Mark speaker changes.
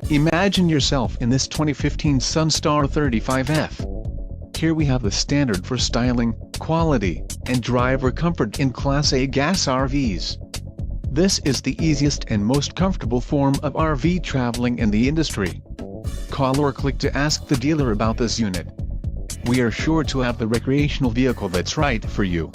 Speaker 1: Imagine yourself in this 2015 Sunstar 35F. Here we have the standard for styling, quality, and driver comfort in Class A gas RVs. This is the easiest and most comfortable form of RV traveling in the industry. Call or click to ask the dealer about this unit. We are sure to have the recreational vehicle that's right for you.